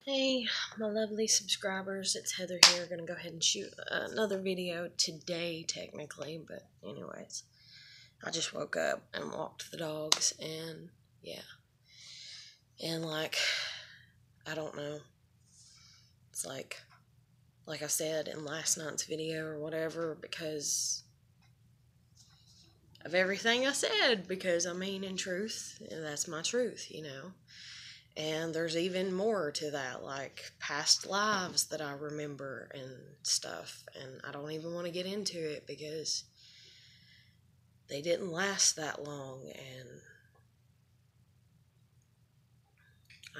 Hey, my lovely subscribers, it's Heather here. Gonna go ahead and shoot another video today, technically, but anyways, I just woke up and walked the dogs, and yeah, and I don't know, it's like I said in last night's video or whatever, because of everything I said, because I mean, in truth, that's my truth. And there's even more to that, like past lives that I remember and stuff. And I don't even want to get into it because they didn't last that long. And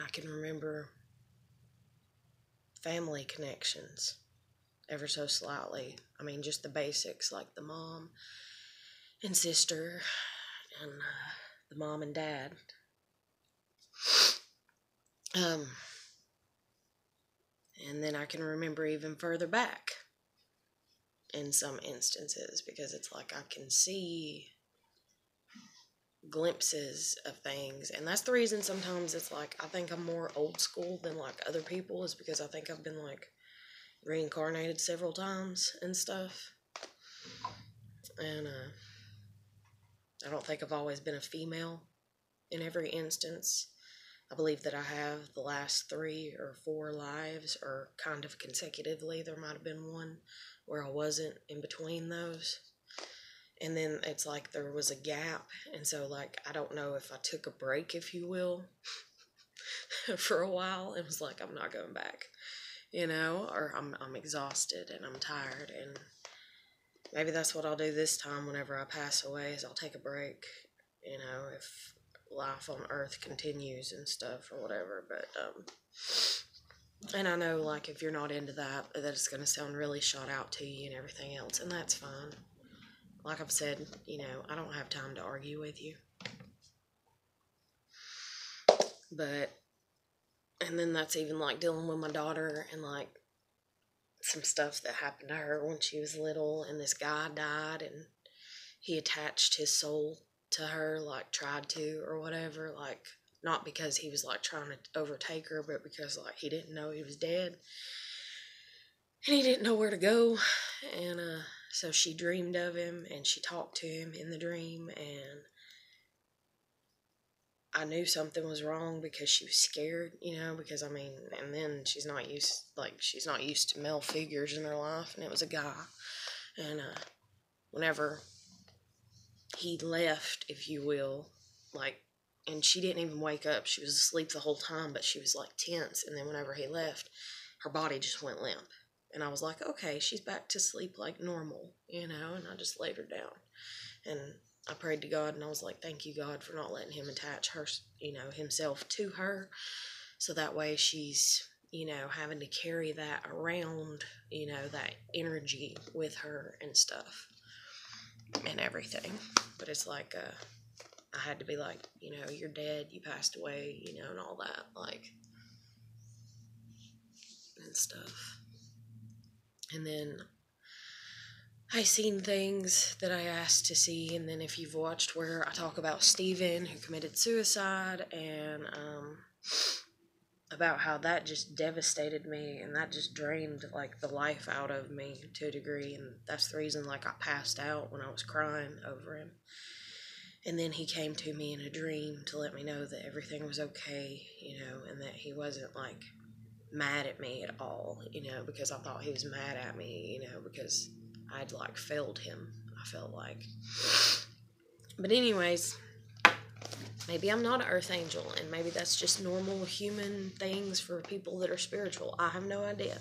I can remember family connections ever so slightly. I mean, just the basics, like the mom and sister and the mom and dad. Um, and then I can remember even further back in some instances, because it's like I can see glimpses of things. And that's the reason sometimes it's like I think I'm more old school than like other people, is because I think I've been like reincarnated several times and stuff. And I don't think I've always been a female in every instance. I believe that I have the last 3 or 4 lives, or kind of consecutively. There might have been one where I wasn't in between those. And then it's like there was a gap. And so, like, I don't know if I took a break, if you will, for a while. It was like, I'm not going back, or I'm exhausted and I'm tired. And maybe that's what I'll do this time whenever I pass away, is I'll take a break, if life on Earth continues and stuff or whatever. But, and I know, like, if you're not into that it's going to sound really shot out to you and everything else, and that's fine. Like I've said, I don't have time to argue with you. But, and then that's even like dealing with my daughter and like some stuff that happened to her when she was little, and this guy died and he attached his soul to her, like tried to or whatever, like not because he was like trying to overtake her, but because like he didn't know he was dead and he didn't know where to go. And so she dreamed of him and she talked to him in the dream, and I knew something was wrong because she was scared, because I mean, and then she's not used to male figures in her life, and it was a guy. And whenever he left, if you will, like, and she didn't even wake up. She was asleep the whole time, but she was like tense. And then whenever he left, her body just went limp. And I was like, okay, she's back to sleep like normal, and I just laid her down. And I prayed to God, and I was like, thank you, God, for not letting him attach her, himself to her. So that way she's, having to carry that around, that energy with her and stuff and everything. But it's like, I had to be like, you're dead, you passed away, and all that, like, and stuff. And then I seen things that I asked to see, and then if you've watched where I talk about Stephen, who committed suicide, and about how that just devastated me, and that just drained like the life out of me to a degree, and that's the reason like I passed out when I was crying over him. And then he came to me in a dream to let me know that everything was okay, and that he wasn't like mad at me at all, because I thought he was mad at me, because I'd like failed him, I felt like. But anyways, maybe I'm not an earth angel, and maybe that's just normal human things for people that are spiritual. I have no idea.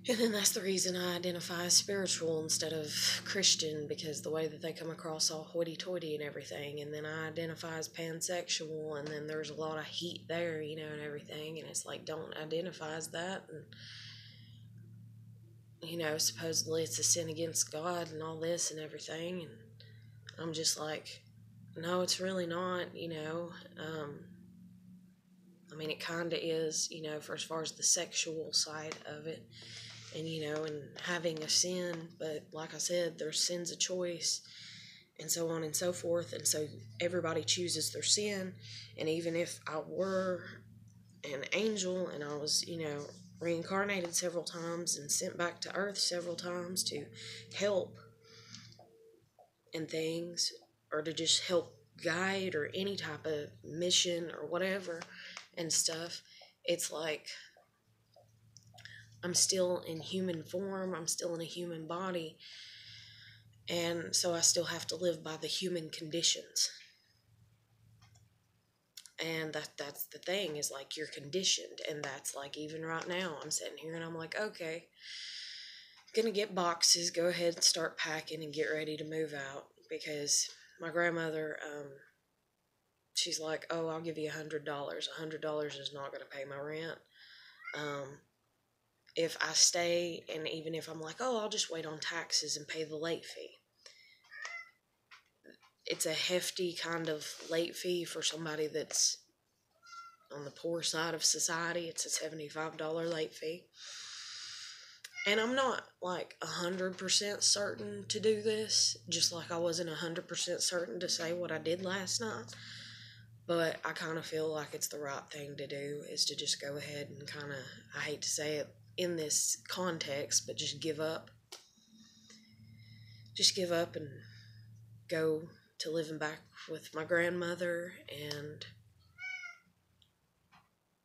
And then that's the reason I identify as spiritual instead of Christian, because the way that they come across all hoity-toity and everything. And then I identify as pansexual, and then there's a lot of heat there, and everything. And it's like, don't identify as that. And, supposedly it's a sin against God and all this and everything. And I'm just like, no, it's really not, I mean, it kind of is, for as far as the sexual side of it. And, and having a sin, but like I said, there's sins of choice, and so on and so forth, and so everybody chooses their sin. And even if I were an angel, and I was, reincarnated several times and sent back to Earth several times to help and things, or to just help guide or any type of mission or whatever and stuff. It's like I'm still in human form, I'm still in a human body, and so I still have to live by the human conditions. And that's the thing, is like you're conditioned. And that's like, even right now I'm sitting here and I'm like, okay, gonna get boxes, go ahead and start packing and get ready to move out, because my grandmother, she's like, oh, I'll give you $100. $100 is not gonna pay my rent. If I stay, and even if I'm like, oh, I'll just wait on taxes and pay the late fee, it's a hefty kind of late fee for somebody that's on the poor side of society. It's a $75 late fee. And I'm not like 100% certain to do this, just like I wasn't 100% certain to say what I did last night. But I kind of feel like it's the right thing to do, is to just go ahead and kind of, I hate to say it in this context, but just give up. Just give up and go to living back with my grandmother and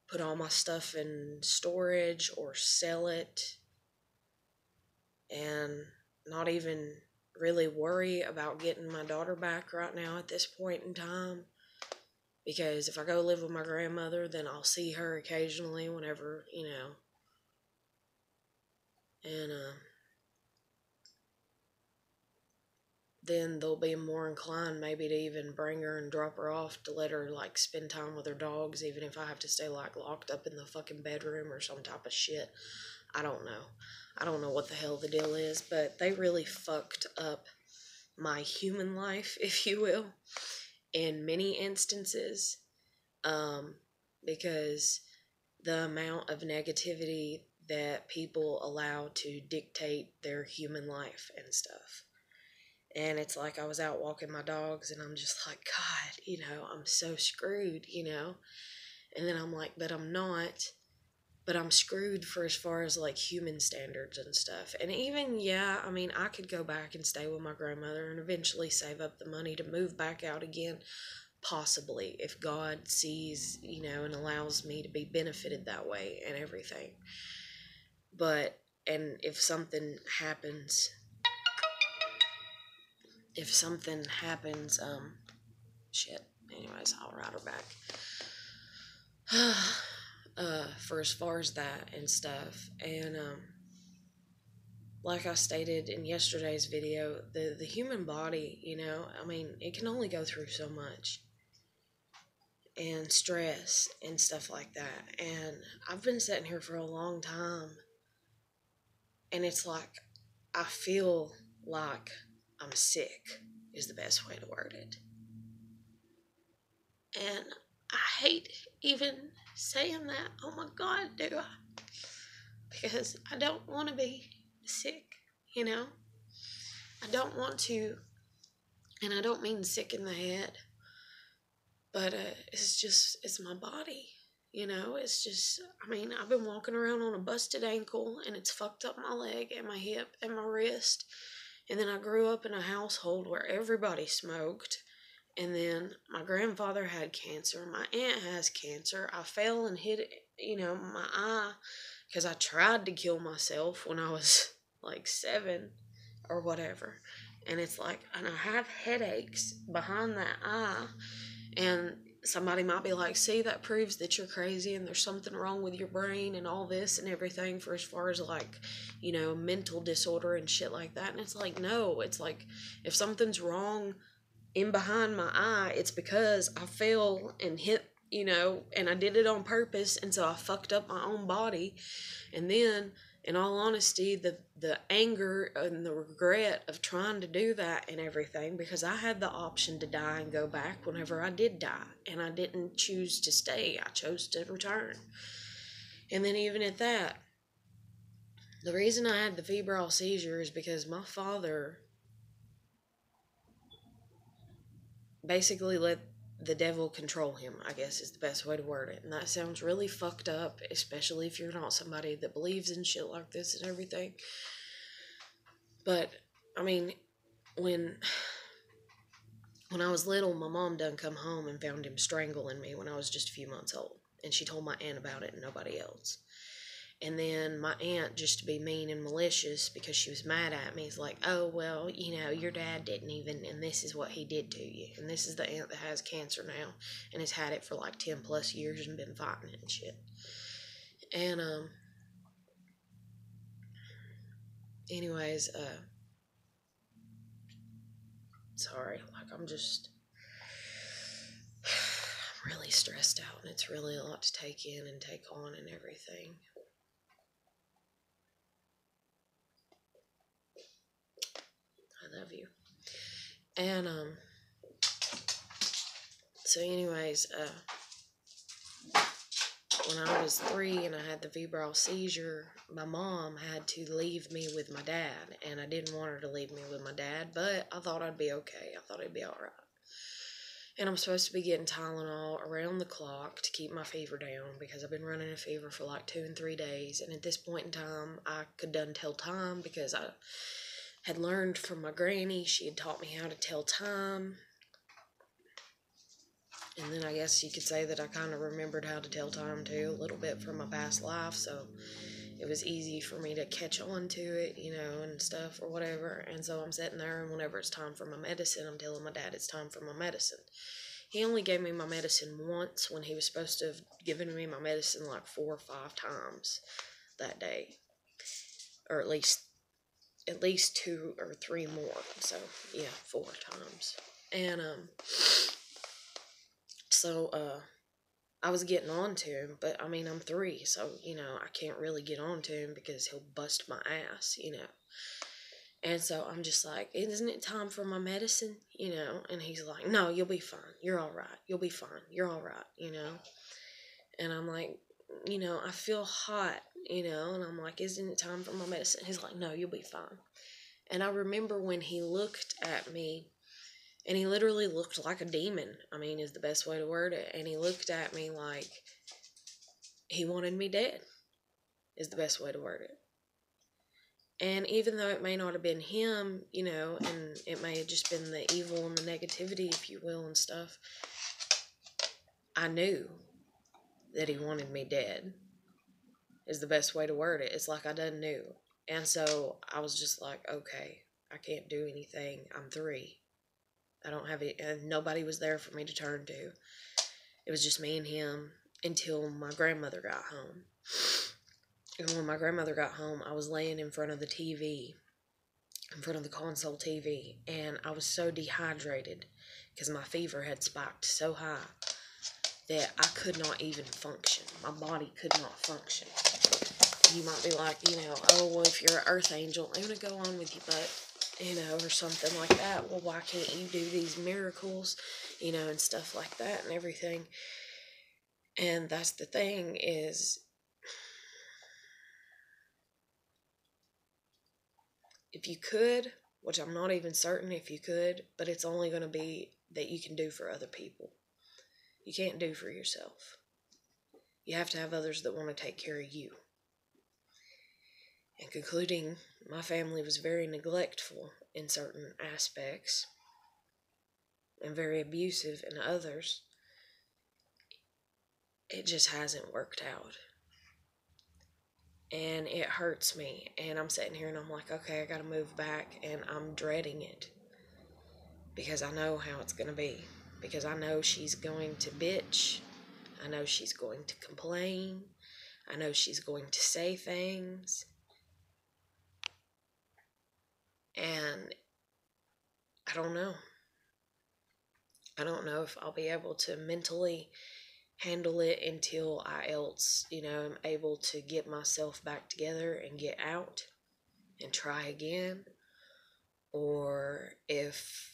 put all my stuff in storage or sell it, and not even really worry about getting my daughter back right now at this point in time. Because if I go live with my grandmother, then I'll see her occasionally whenever, and then they'll be more inclined maybe to even bring her and drop her off, to let her like spend time with her dogs, even if I have to stay like locked up in the fucking bedroom or some type of shit. I don't know what the hell the deal is, but they really fucked up my human life, if you will, in many instances, because the amount of negativity that people allow to dictate their human life and stuff. And it's like, I was out walking my dogs and I'm just like, God, I'm so screwed, and then I'm like, but I'm not. But I'm screwed for as far as like human standards and stuff. And even, I could go back and stay with my grandmother and eventually save up the money to move back out again, possibly, if God sees, and allows me to be benefited that way and everything. But, and if something happens, anyways, I'll ride her back. For as far as that and stuff. And like I stated in yesterday's video, the human body, it can only go through so much, and stress and stuff like that. And I've been sitting here for a long time, and it's like, I feel like I'm sick, is the best way to word it. And I hate even saying that. Oh my God, do I? Because I don't want to be sick, I don't want to, and I don't mean sick in the head, but it's my body, it's just, I've been walking around on a busted ankle, and it's fucked up my leg and my hip and my wrist, and then I grew up in a household where everybody smoked. And then my grandfather had cancer. My aunt has cancer. I fell and hit, my eye, because I tried to kill myself when I was like 7 or whatever. And it's like, and I have headaches behind that eye. And somebody might be like, see, that proves that you're crazy and there's something wrong with your brain and all this and everything, for as far as like, mental disorder and shit like that. And it's like, no, it's like, if something's wrong in behind my eye, it's because I fell and hit, and I did it on purpose, and so I fucked up my own body. And then, in all honesty, the anger and the regret of trying to do that and everything, because I had the option to die and go back whenever I did die, and I didn't choose to stay. I chose to return. And then even at that, the reason I had the febrile seizure is because my father basically let the devil control him, I guess is the best way to word it. And that sounds really fucked up, especially if you're not somebody that believes in shit like this and everything. But, I mean, when I was little, my mom done come home and found him strangling me when I was just a few months old. And she told my aunt about it and nobody else. And then my aunt, just to be mean and malicious because she was mad at me, is like, oh, well, your dad didn't even, and this is what he did to you. And this is the aunt that has cancer now and has had it for like 10 plus years and been fighting it and shit. And, anyways, sorry, like, I'm really stressed out, and it's really a lot to take in and take on and everything. I love you. And, so anyways, when I was 3 and I had the febrile seizure, my mom had to leave me with my dad, and I didn't want her to leave me with my dad, but I thought I'd be okay. I thought it'd be alright. And I'm supposed to be getting Tylenol around the clock to keep my fever down because I've been running a fever for like 2 and 3 days. And at this point in time, I could done tell time because I had learned from my granny. She had taught me how to tell time. And then I guess you could say that I kind of remembered how to tell time too, a little bit from my past life. So it was easy for me to catch on to it, and stuff or whatever. And so I'm sitting there, and whenever it's time for my medicine, I'm telling my dad it's time for my medicine. He only gave me my medicine once when he was supposed to have given me my medicine like 4 or 5 times that day. Or at least 2 or 3 more. So, yeah, 4 times. And, so, I was getting on to him, but, I mean, I'm 3, so, I can't really get on to him because he'll bust my ass, And so I'm just like, isn't it time for my medicine? And he's like, no, you'll be fine. You're all right. You'll be fine. You're all right, And I'm like, I feel hot, and I'm like, isn't it time for my medicine? He's like, no, you'll be fine. And I remember when he looked at me, and he literally looked like a demon, I mean, is the best way to word it. And he looked at me like he wanted me dead, is the best way to word it. And even though it may not have been him, and it may have just been the evil and the negativity, if you will, and stuff, I knew that he wanted me dead, is the best way to word it. It's like I done knew. And so I was just like, okay, I can't do anything. I'm 3. I don't have it, and nobody was there for me to turn to. It was just me and him until my grandmother got home. And when my grandmother got home, I was laying in front of the TV, in front of the console TV, and I was so dehydrated because my fever had spiked so high that I could not even function. My body could not function. You might be like, oh, well, if you're an earth angel, I'm going to go on with you, but, or something like that. Well, why can't you do these miracles, and stuff like that and everything? And that's the thing is, if you could, which I'm not even certain if you could, but it's only going to be that you can do for other people. You can't do for yourself. You have to have others that want to take care of you. And concluding, my family was very neglectful in certain aspects and very abusive in others. It just hasn't worked out. And it hurts me. And I'm sitting here and I'm like, okay, I gotta move back. And I'm dreading it. Because I know how it's gonna be. Because I know she's going to bitch. I know she's going to complain. I know she's going to say things. And I don't know. I don't know if I'll be able to mentally handle it until I am able to get myself back together and get out and try again. Or if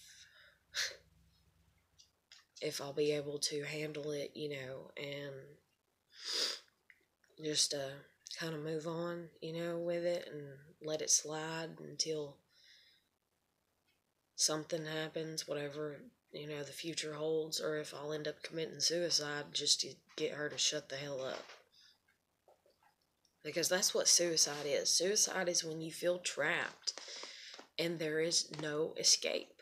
I'll be able to handle it, and just kind of move on, with it and let it slide until something happens, whatever the future holds, or if I'll end up committing suicide just to get her to shut the hell up. Because that's what suicide is. Suicide is when you feel trapped and there is no escape.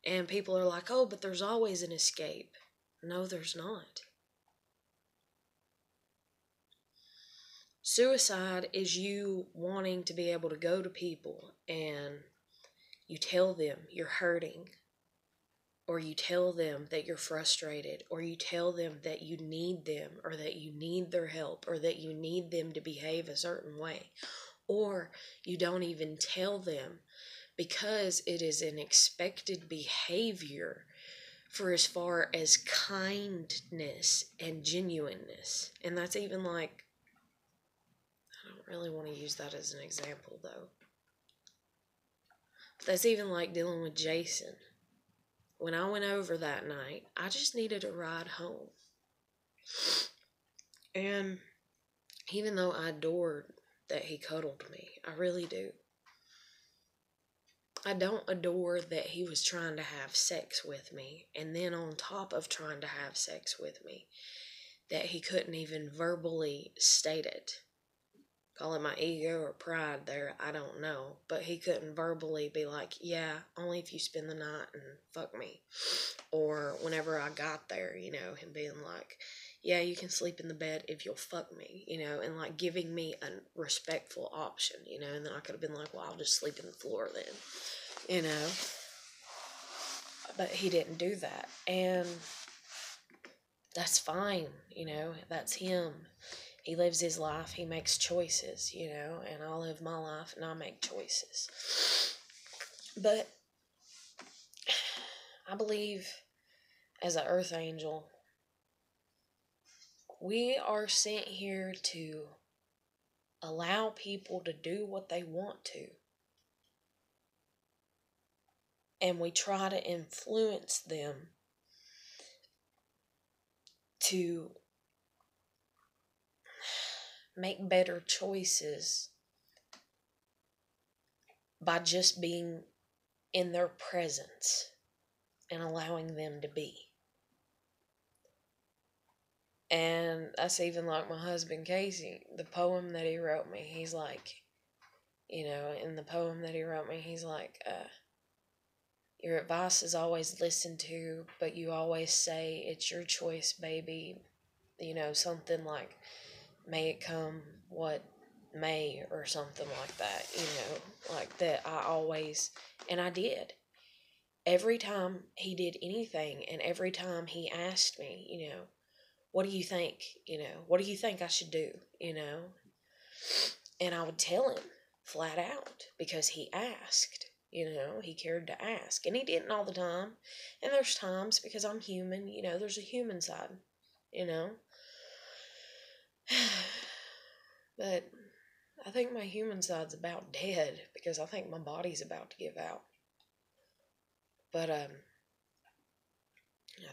And people are like, oh, but there's always an escape. No, there's not. Suicide is you wanting to be able to go to people and you tell them you're hurting, or you tell them that you're frustrated, or you tell them that you need them, or that you need their help, or that you need them to behave a certain way, or you don't even tell them because it is an expected behavior for as far as kindness and genuineness. And that's even like, I don't really want to use that as an example though. But that's even like dealing with Jason. When I went over that night, I just needed a ride home. And even though I adored that he cuddled me, I really do. I don't adore that he was trying to have sex with me, and then on top of trying to have sex with me, that he couldn't even verbally state it. Call it my ego or pride there, I don't know. But he couldn't verbally be like, yeah, only if you spend the night and fuck me. Or whenever I got there, him being like, yeah, you can sleep in the bed if you'll fuck me, and like giving me a respectful option, and then I could have been like, well, I'll just sleep in the floor then, But he didn't do that. And that's fine, that's him. He lives his life, he makes choices, and I live my life and I make choices. But I believe as an earth angel, we are sent here to allow people to do what they want to. And we try to influence them to make better choices by just being in their presence and allowing them to be. And that's even like my husband Casey, the poem that he wrote me, he's like, in the poem that he wrote me, he's like, your advice is always listened to, but you always say it's your choice, baby. Something like, may it come what may, or something like that, like that. I always, and I did. Every time he did anything, and every time he asked me, what do you think? What do you think I should do? And I would tell him flat out because he asked. He cared to ask. And he didn't all the time. And there's times, because I'm human, there's a human side, But I think my human side's about dead because I think my body's about to give out. But I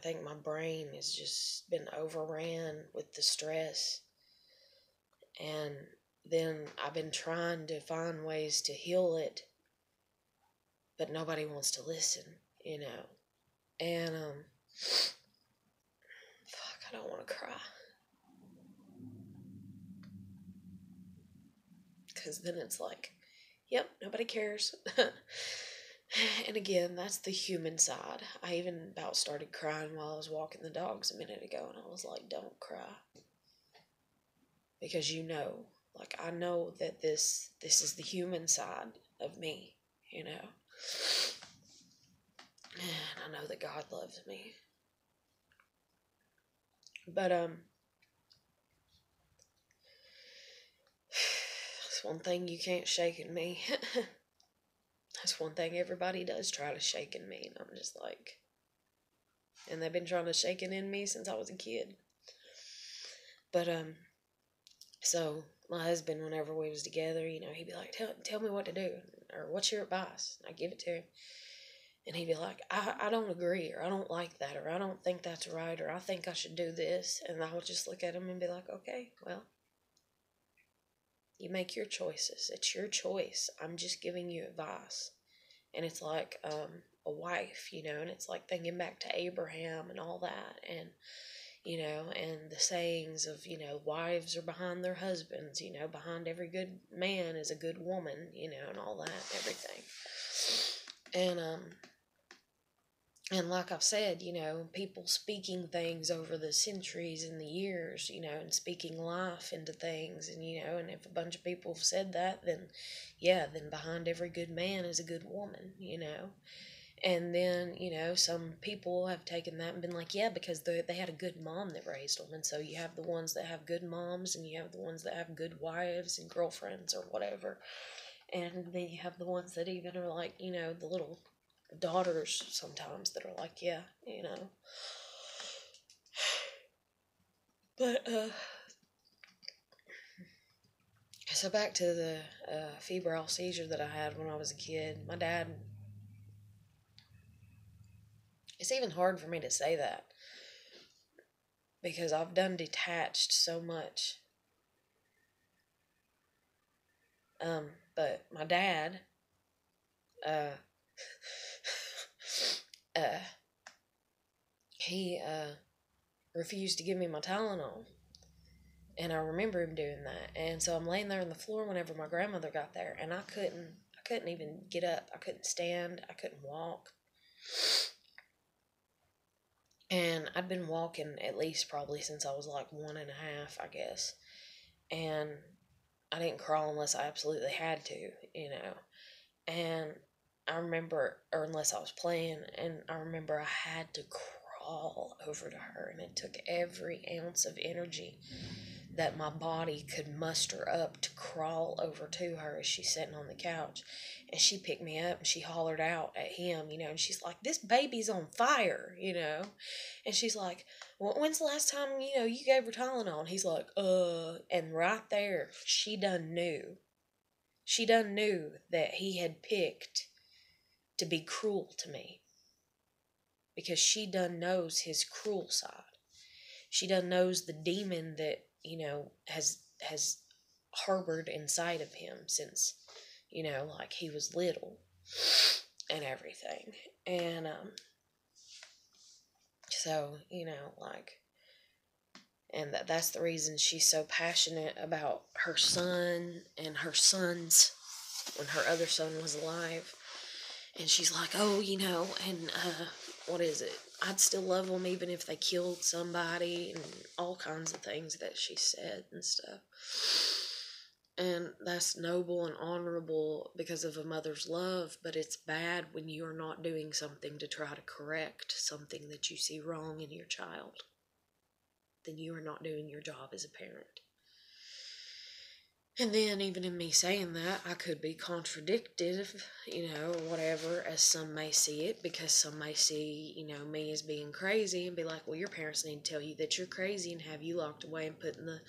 think my brain has just been overran with the stress. And then I've been trying to find ways to heal it, but nobody wants to listen, And, I don't want to cry. Because then it's like, yep, nobody cares. And again, that's the human side. I even about started crying while I was walking the dogs a minute ago, and I was like, don't cry. Because like I know that this is the human side of me, And I know that God loves me. But that's one thing you can't shake in me. That's one thing everybody does try to shake in me, and I'm just like, and they've been trying to shake it in me since I was a kid. But so my husband, whenever we was together, he'd be like, tell me what to do, or what's your advice? And I give it to him, and he'd be like, I don't agree, or I don't like that, or I don't think that's right, or I think I should do this. And I would just look at him and be like, okay, well, you make your choices. It's your choice. I'm just giving you advice. And it's like, a wife, you know, and it's like thinking back to Abraham and all that, and, you know, and the sayings of, you know, wives are behind their husbands, you know, behind every good man is a good woman, you know, and all that, and everything. And like I've said, you know, people speaking things over the centuries and the years, you know, and speaking life into things, and, you know, and if a bunch of people have said that, then, yeah, then behind every good man is a good woman, you know. And then, you know, some people have taken that and been like, yeah, because they had a good mom that raised them. And so you have the ones that have good moms, and you have the ones that have good wives and girlfriends or whatever. And then you have the ones that even are like, you know, the little daughters sometimes that are like, yeah, you know. But, so back to the febrile seizure that I had when I was a kid. My dad, it's even hard for me to say that because I've done detached so much. But my dad, uh, uh, he refused to give me my Tylenol. And I remember him doing that. And so I'm laying there on the floor whenever my grandmother got there, and I couldn't even get up. I couldn't stand. I couldn't walk. And I'd been walking at least probably since I was like 1.5, I guess. And I didn't crawl unless I absolutely had to, you know. And I remember, or unless I was playing, and I remember I had to crawl over to her, and it took every ounce of energy that my body could muster up to crawl over to her as she's sitting on the couch. And she picked me up and she hollered out at him, you know, and she's like, this baby's on fire, you know. And she's like, well, when's the last time, you know, you gave her Tylenol? And he's like, and right there, she done knew. She done knew that he had picked to be cruel to me. Because she done knows his cruel side. She done knows the demon that, you know, has harbored inside of him since, you know, like he was little and everything. And so, you know, like, and that's the reason she's so passionate about her son and her sons when her other son was alive. And she's like, oh, you know, and what is it? I'd still love them even if they killed somebody, and all kinds of things that she said and stuff. And that's noble and honorable because of a mother's love, but it's bad when you are not doing something to try to correct something that you see wrong in your child. Then you are not doing your job as a parent. And then, even in me saying that, I could be contradicted, you know, whatever, as some may see it, because some may see, you know, me as being crazy and be like, well, your parents need to tell you that you're crazy and have you locked away and put in the,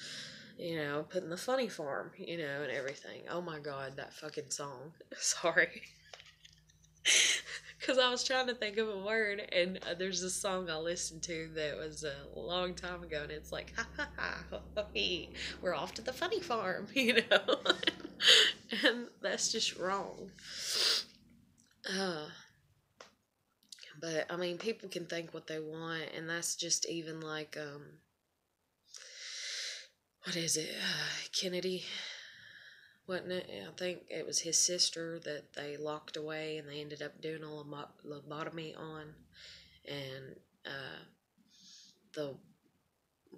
you know, put in the funny farm, you know, and everything. Oh my God, that fucking song. Sorry. Because I was trying to think of a word, and there's this song I listened to that was a long time ago, and it's like, ha ha ha, we're off to the funny farm, you know? And that's just wrong. But, I mean, people can think what they want, and that's just even like, what is it, Kennedy, wasn't it? I think it was his sister that they locked away and they ended up doing a lobotomy on. And the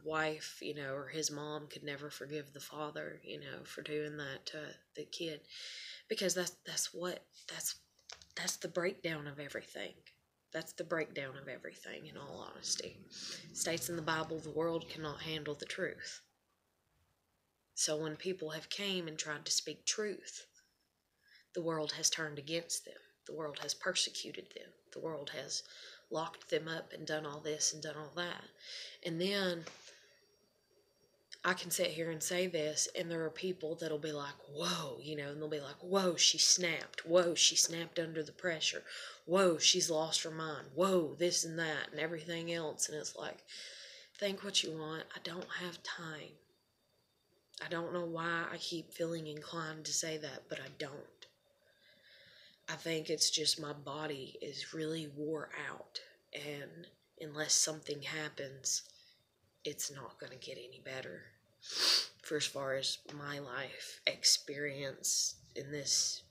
wife, you know, or his mom could never forgive the father, you know, for doing that to the kid. Because that's the breakdown of everything. That's the breakdown of everything, in all honesty. It states in the Bible, the world cannot handle the truth. So when people have came and tried to speak truth, the world has turned against them. The world has persecuted them. The world has locked them up and done all this and done all that. And then I can sit here and say this, and there are people that'll be like, whoa, you know, and they'll be like, whoa, she snapped. Whoa, she snapped under the pressure. Whoa, she's lost her mind. Whoa, this and that and everything else. And it's like, think what you want. I don't have time. I don't know why I keep feeling inclined to say that, but I don't. I think it's just my body is really wore out, and unless something happens, it's not going to get any better for as far as my life experience in this,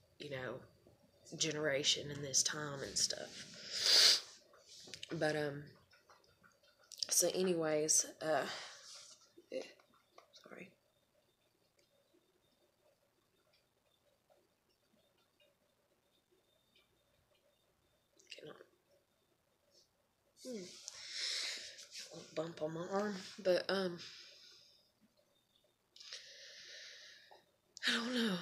generation, in this time and stuff. But, so anyways, sorry. Cannot. A little bump on my arm, but, I don't know.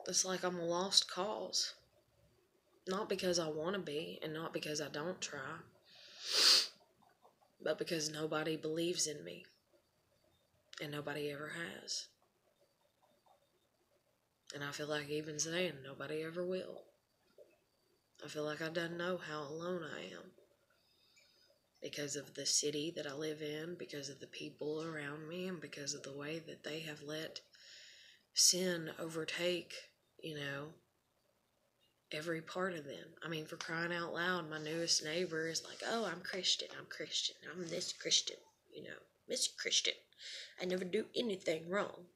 It's like I'm a lost cause. Not because I want to be, and not because I don't try, but because nobody believes in me, and nobody ever has. And I feel like even saying nobody ever will. I feel like I don't know how alone I am. Because of the city that I live in, because of the people around me, and because of the way that they have let sin overtake, every part of them. I mean, for crying out loud, my newest neighbor is like, oh, I'm Christian, I'm this Christian, Miss Christian. I never do anything wrong.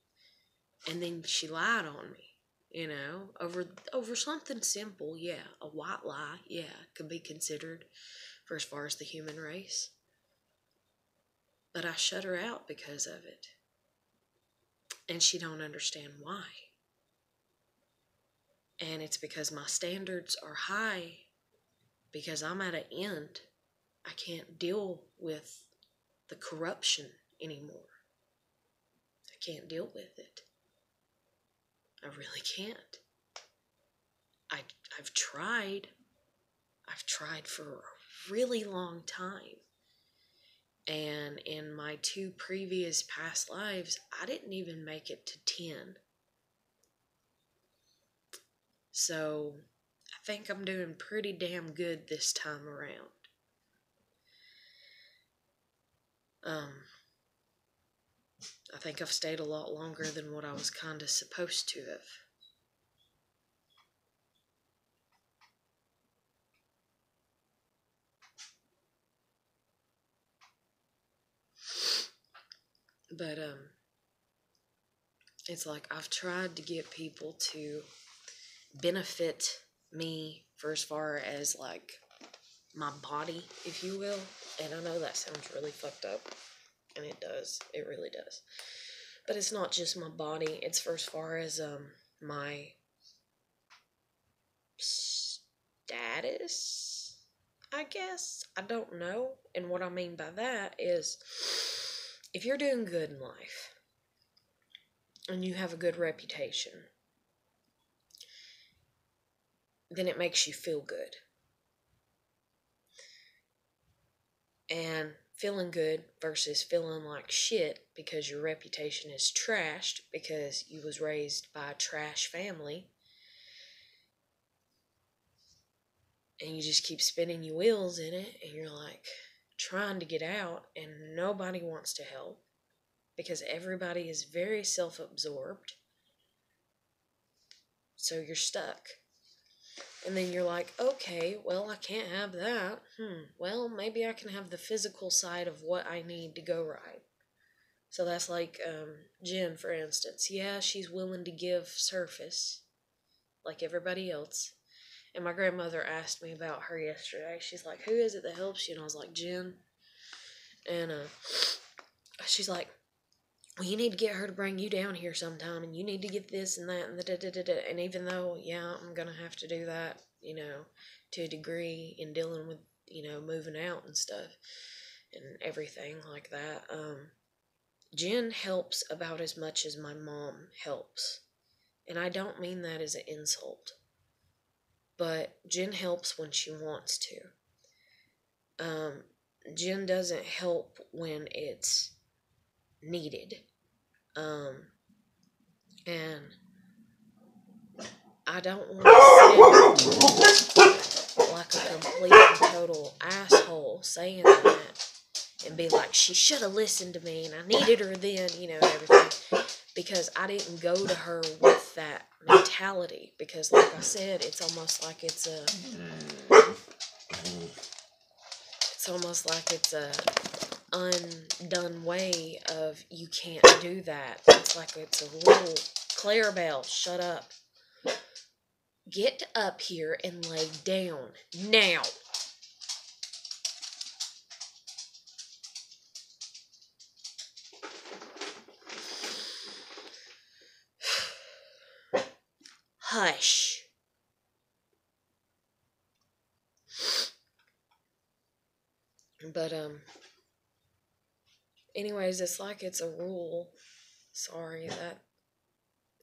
And then she lied on me, over something simple, yeah. A white lie, yeah, could be considered for as far as the human race. But I shut her out because of it. And she don't understand why. And it's because my standards are high, because I'm at an end. I can't deal with the corruption anymore. I can't deal with it. I really can't. I've tried. I've tried for a really long time. And in my 2 previous past lives, I didn't even make it to 10. So I think I'm doing pretty damn good this time around. I think I've stayed a lot longer than what I was kind of supposed to have. But, it's like I've tried to get people to benefit me for as far as, like, my body, if you will. And I know that sounds really fucked up. And it does. It really does. But it's not just my body. It's for as far as, my status, I guess. I don't know. And what I mean by that is, if you're doing good in life, and you have a good reputation, then it makes you feel good. And feeling good versus feeling like shit because your reputation is trashed because you was raised by a trash family, and you just keep spinning your wheels in it, and you're like trying to get out, and nobody wants to help because everybody is very self-absorbed. So you're stuck. And then you're like, okay, well, I can't have that. Well, maybe I can have the physical side of what I need to go right. So that's like Jen, for instance. Yeah, she's willing to give surface like everybody else. And my grandmother asked me about her yesterday. She's like, who is it that helps you? And I was like, Jen. And she's like, well, you need to get her to bring you down here sometime, and you need to get this and that and the da-da-da-da. And even though, yeah, I'm going to have to do that, to a degree in dealing with, moving out and stuff and everything like that, Jen helps about as much as my mom helps. And I don't mean that as an insult, but Jen helps when she wants to. Jen doesn't help when it's needed. And I don't want to sound like a complete and total asshole saying that and be like, she should have listened to me and I needed her then, and everything. because I didn't go to her with that mentality. Because, like I said, it's almost like it's a undone way of you can't do that. It's like it's a rule. Clarabelle, shut up. Get up here and lay down now. Hush. But, anyways, it's like it's a rule. Sorry, that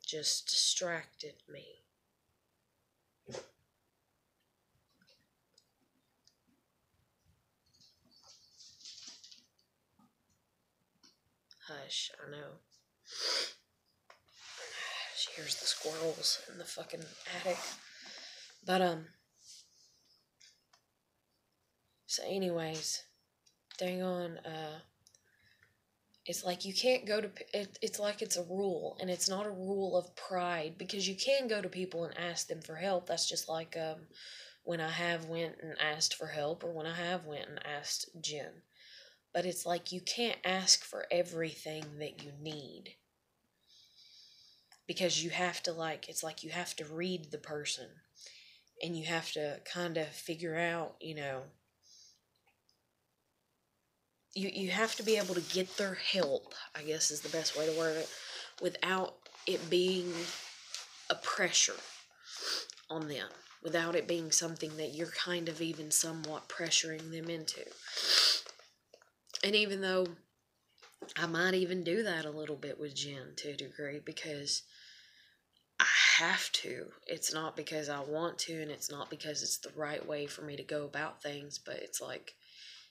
just distracted me. Hush, I know. She hears the squirrels in the fucking attic. But, so anyways, dang on, it's like you can't go to, it's like it's a rule, and it's not a rule of pride, because you can go to people and ask them for help. That's just like, when I have went and asked for help, or when I have went and asked Jen. But it's like you can't ask for everything that you need. Because you have to, like, it's like you have to read the person. And you have to kind of figure out, you know, you have to be able to get their help, I guess is the best way to word it, without it being a pressure on them. Without it being something that you're kind of even somewhat pressuring them into. And even though I might even do that a little bit with Jen to a degree, because I have to. It's not because I want to, and it's not because it's the right way for me to go about things, but it's like,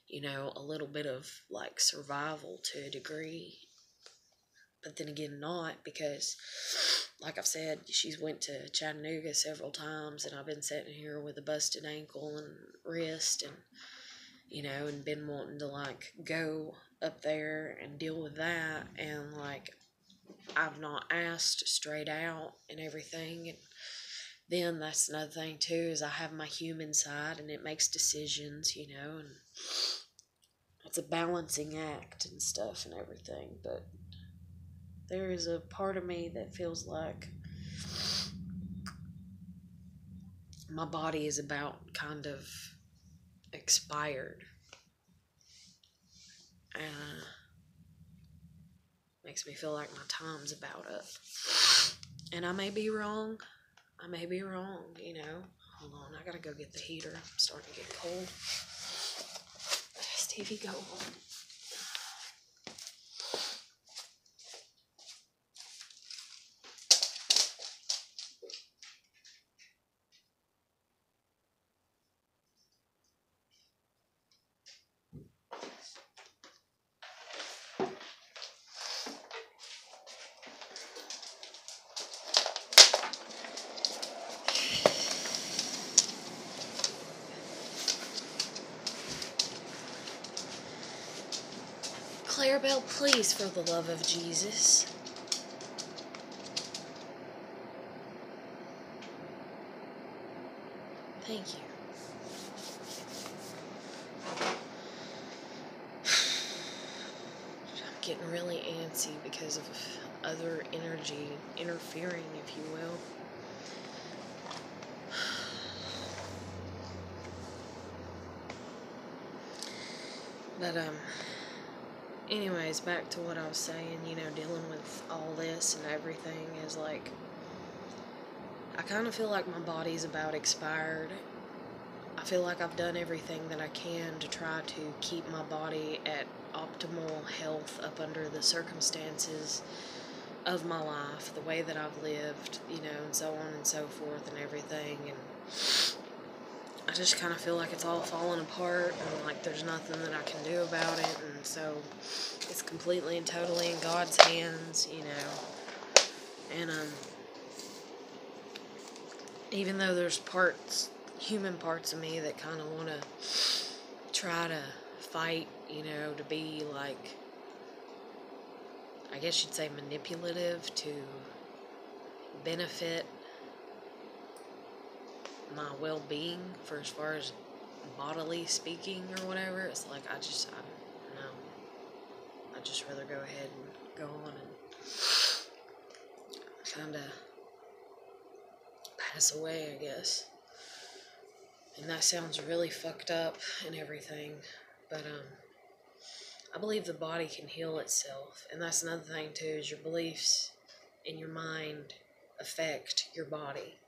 you know, a little bit of, like, survival to a degree. But then again, not, because, like I've said, she's went to Chattanooga several times, and I've been sitting here with a busted ankle and wrist, and, you know, and been wanting to, like, go up there and deal with that, and, like, I've not asked straight out and everything. And then that's another thing too, is I have my human side, and it makes decisions, you know, and it's a balancing act and stuff and everything. But there is a part of me that feels like my body is about kind of expired, and makes me feel like my time's about up. And I may be wrong. You know. Hold on, I gotta go get the heater. I'm starting to get cold. Stevie, go on. Clarabelle, please, for the love of Jesus. Thank you. I'm getting really antsy because of other energy interfering, if you will. But, anyways, back to what I was saying, you know, dealing with all this and everything is like, I kind of feel like my body's about expired. I feel like I've done everything that I can to try to keep my body at optimal health up under the circumstances of my life, the way that I've lived, you know, and so on and so forth and everything. And I just kind of feel like it's all falling apart, and like there's nothing that I can do about it, and so it's completely and totally in God's hands, you know. And even though there's human parts of me that kind of want to try to fight, you know, to be like, I guess you'd say, manipulative to benefit my well-being for as far as bodily speaking or whatever. It's like, I don't know. I'd just rather go ahead and go on and kind of pass away, I guess. And that sounds really fucked up and everything, but I believe the body can heal itself, and that's another thing too, is your beliefs in your mind affect your body.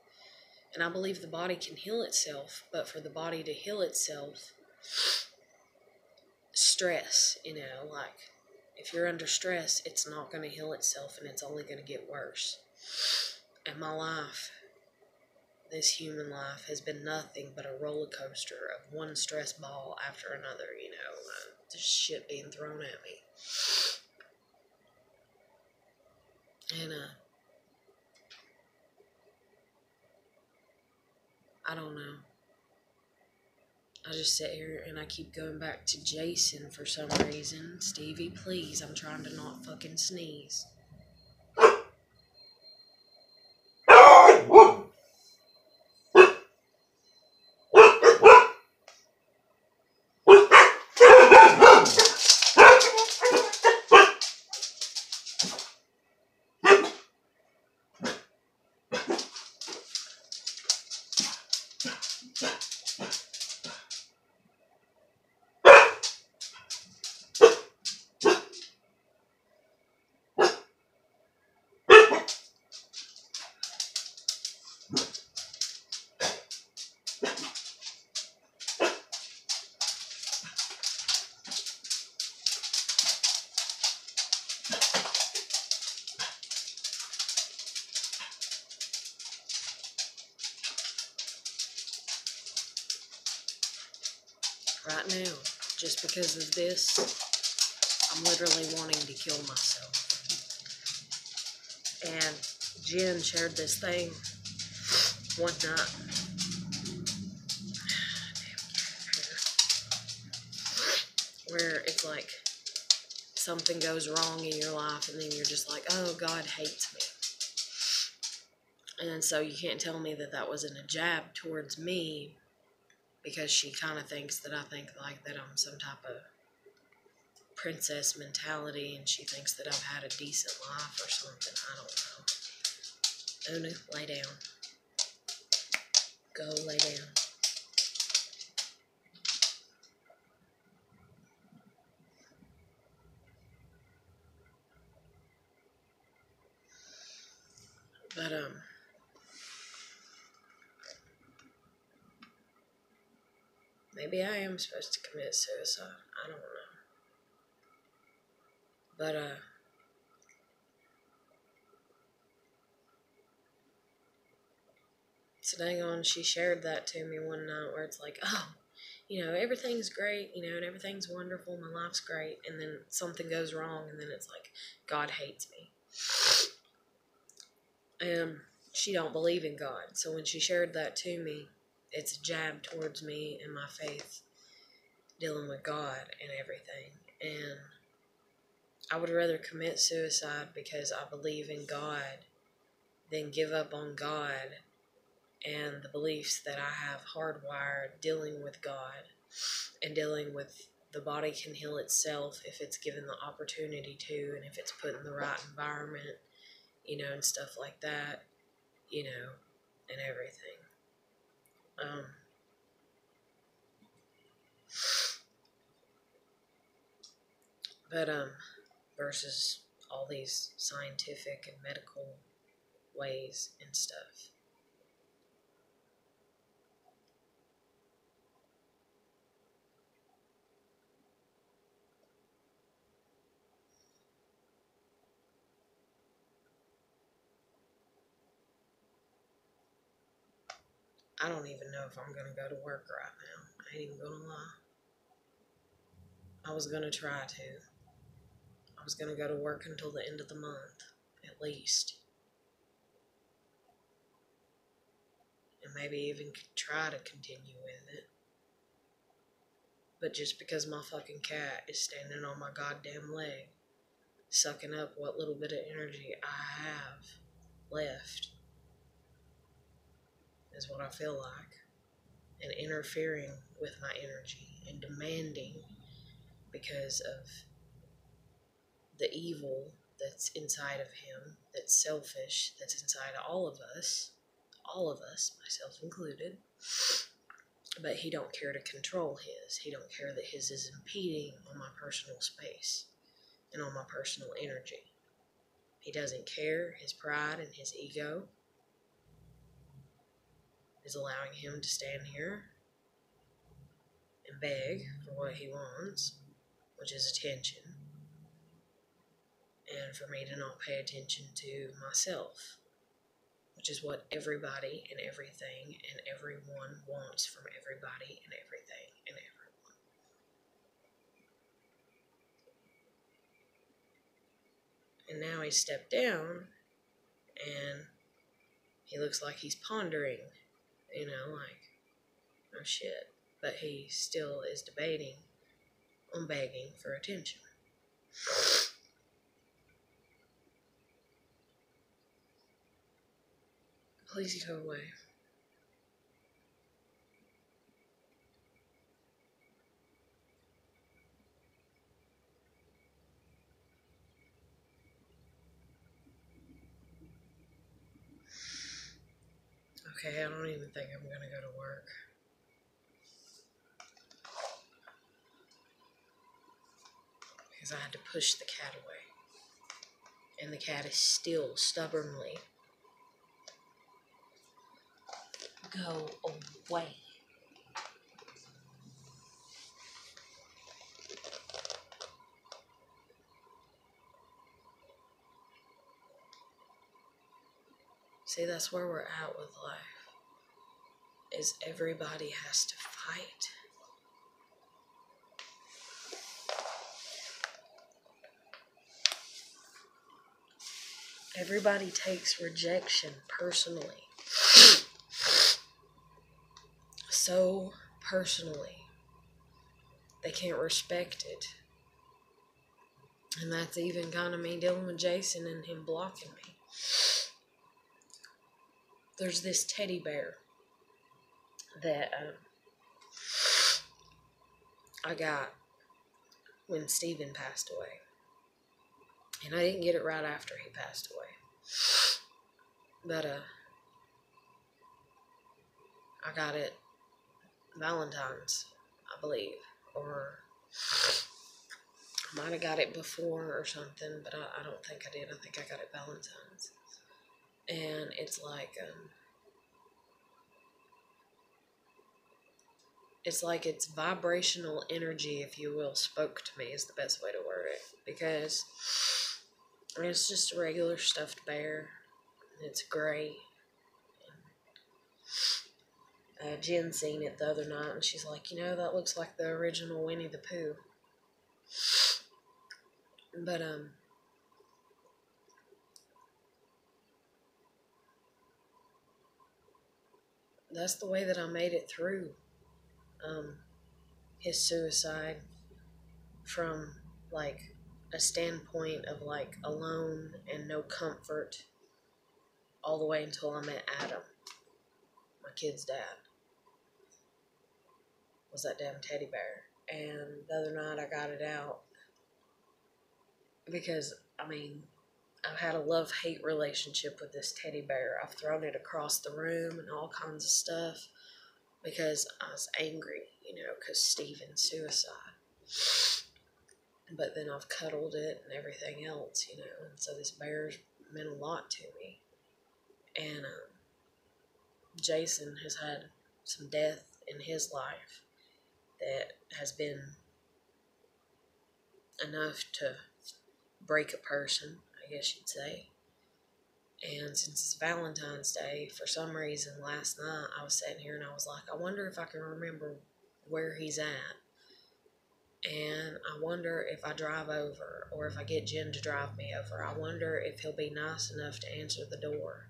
And I believe the body can heal itself, but for the body to heal itself, stress, like, if you're under stress, it's not going to heal itself, and it's only going to get worse. And my life, this human life, has been nothing but a roller coaster of one stress ball after another, just shit being thrown at me. And, I don't know. I just sit here and I keep going back to Jason for some reason. Stevie, please, I'm trying to not fucking sneeze. Right now, just because of this, I'm literally wanting to kill myself. And Jen shared this thing one night. Where it's like something goes wrong in your life, and then you're just like, oh, God hates me. And so you can't tell me that that wasn't a jab towards me, because she kind of thinks that I think like that I'm some type of princess mentality, and she thinks that I've had a decent life or something. I don't know. Una, lay down. Go lay down. But, maybe I am supposed to commit suicide. I don't know. But, so dang on, she shared that to me one night where it's like, oh, everything's great, and everything's wonderful, my life's great, and then something goes wrong, and then it's like, God hates me. And she don't believe in God, so when she shared that to me, it's a jab towards me and my faith dealing with God and everything. And I would rather commit suicide because I believe in God than give up on God and the beliefs that I have hardwired dealing with God and dealing with the body can heal itself if it's given the opportunity to, and if it's put in the right environment, and stuff like that, and everything. But versus all these scientific and medical ways and stuff. I don't even know if I'm going to go to work right now. I ain't even going to lie. I was going to try to. I was going to go to work until the end of the month, at least. And maybe even try to continue with it. But just because my fucking cat is standing on my goddamn leg sucking up what little bit of energy I have left, is what I feel like, and interfering with my energy and demanding because of the evil that's inside of him, that's selfish, that's inside of all of us, myself included. But he don't care to control his. He don't care that his is impeding on my personal space and on my personal energy. He doesn't care. His pride and his ego is allowing him to stand here and beg for what he wants, which is attention, and for me to not pay attention to myself, which is what everybody and everything and everyone wants from everybody and everything and everyone. And now he's stepped down, and he looks like he's pondering, like, oh shit. But he still is debating on begging for attention. Please go away. Okay, I don't even think I'm gonna go to work. Because I had to push the cat away. And the cat is still stubbornly go away. See, that's where we're at with life, is everybody has to fight. Everybody takes rejection personally. So personally. They can't respect it. And that's even kind of me dealing with Jason and him blocking me. There's this teddy bear that I got when Steven passed away. And I didn't get it right after he passed away. But I got it Valentine's, I believe. Or I might have got it before or something, but I don't think I did. I think I got it Valentine's. And it's like its vibrational energy, if you will, spoke to me, is the best way to word it. Because it's just a regular stuffed bear. It's gray. Jen seen it the other night, and she's like, that looks like the original Winnie the Pooh. But, that's the way that I made it through his suicide, from like a standpoint of like alone and no comfort, all the way until I met Adam, my kid's dad. Was that damn teddy bear. And the other night I got it out because I've had a love-hate relationship with this teddy bear. I've thrown it across the room and all kinds of stuff because I was angry, because Steven's suicide. But then I've cuddled it and everything else, and so this bear's meant a lot to me. And Jason has had some death in his life that has been enough to break a person, I guess you'd say. And since it's Valentine's Day, for some reason last night I was sitting here and I was like, I wonder if I can remember where he's at. And I wonder if I drive over, or if I get Jen to drive me over, I wonder if he'll be nice enough to answer the door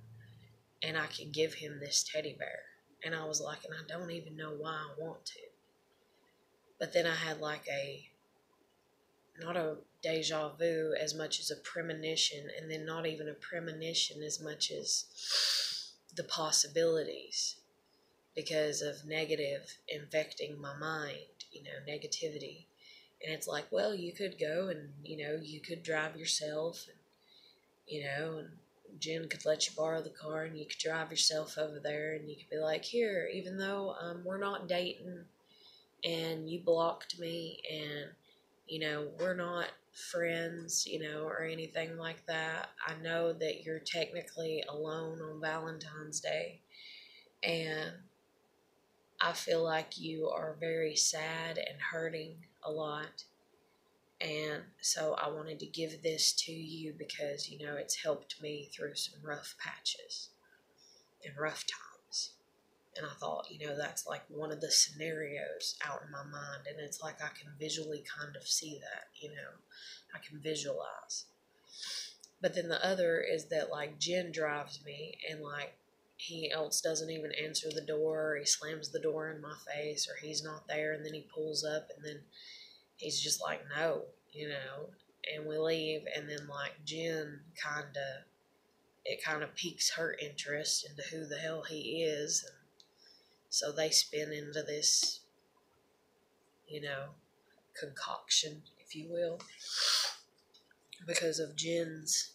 and I can give him this teddy bear. And I was like, and I don't even know why I want to. But then I had like a not a deja vu as much as a premonition, and then not even a premonition as much as the possibilities because of negative infecting my mind, negativity. And it's like, well, you could go and, you could drive yourself, and Jen could let you borrow the car and you could drive yourself over there and you could be like, here, even though we're not dating and you blocked me and, we're not friends, or anything like that, I know that you're technically alone on Valentine's Day and I feel like you are very sad and hurting a lot. And so I wanted to give this to you because, it's helped me through some rough patches and rough times. And I thought, that's like one of the scenarios out in my mind. And it's like I can visually kind of see that, I can visualize. But then the other is that, like, Jen drives me and, like, he else doesn't even answer the door, or he slams the door in my face, or he's not there, and then he pulls up, and then he's just like, no, and we leave, and then, like, Jen it kind of piques her interest into who the hell he is, and so they spin into this, concoction, if you will, because of Jen's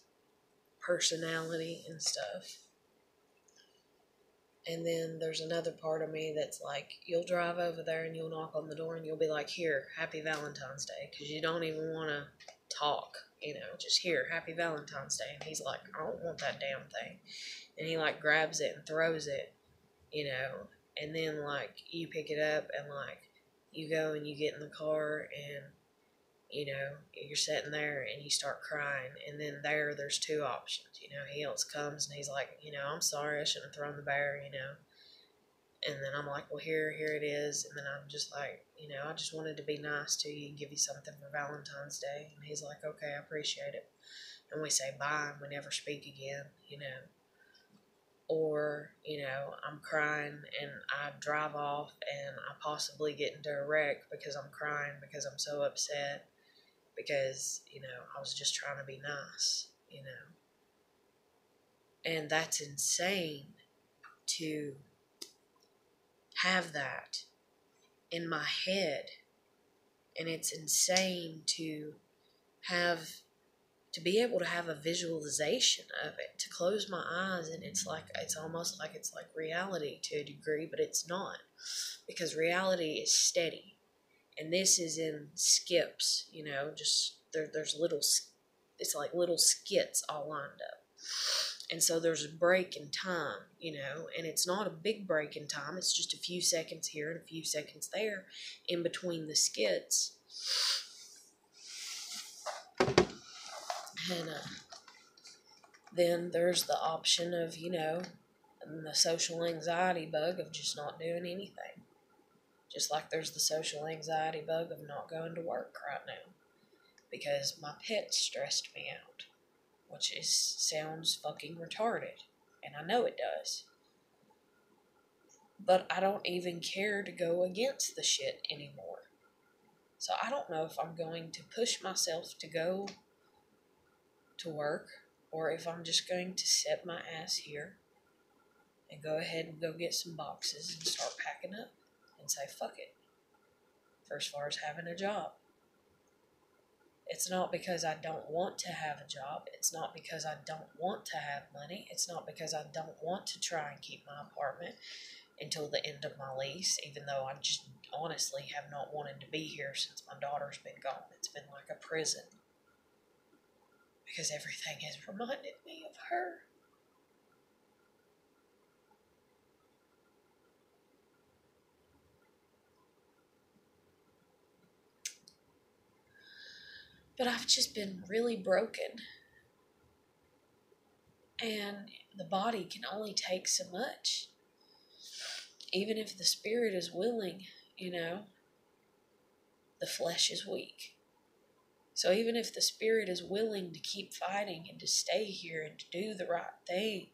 personality and stuff. And then there's another part of me that's like, you'll drive over there and you'll knock on the door and you'll be like, here, happy Valentine's Day. Because you don't even want to talk, just here, happy Valentine's Day. And he's like, I don't want that damn thing. And he, like, grabs it and throws it, and then, like, you pick it up and, like, you go and you get in the car and, you're sitting there and you start crying. And then there's two options. He else comes and he's like, I'm sorry, I shouldn't have thrown the bear, And then I'm like, well, here it is. And then I'm just like, I just wanted to be nice to you and give you something for Valentine's Day. And he's like, okay, I appreciate it. And we say bye and we never speak again, Or, I'm crying and I drive off and I possibly get into a wreck because I'm crying because I'm so upset. Because, I was just trying to be nice, And that's insane to have that in my head. And it's insane to be able to have a visualization of it, to close my eyes, and it's almost like it's like reality to a degree, but it's not, because reality is steady. And this is in skips, just there's it's like little skits all lined up. And so there's a break in time, and it's not a big break in time. It's just a few seconds here and a few seconds there in between the skits. And then there's the option of, the social anxiety bug of just not doing anything. Just like there's the social anxiety bug of not going to work right now because my pet stressed me out, which sounds fucking retarded, and I know it does. But I don't even care to go against the shit anymore. So I don't know if I'm going to push myself to go to work or if I'm just going to set my ass here and go ahead and go get some boxes and start packing up and say fuck it. For as far as having a job. It's not because I don't want to have a job. It's not because I don't want to have money. It's not because I don't want to try and keep my apartment until the end of my lease, even though I just honestly have not wanted to be here since my daughter's been gone. It's been like a prison. Because everything has reminded me of her. But I've just been really broken. And the body can only take so much. Even if the spirit is willing, the flesh is weak. So even if the spirit is willing to keep fighting and to stay here and to do the right thing,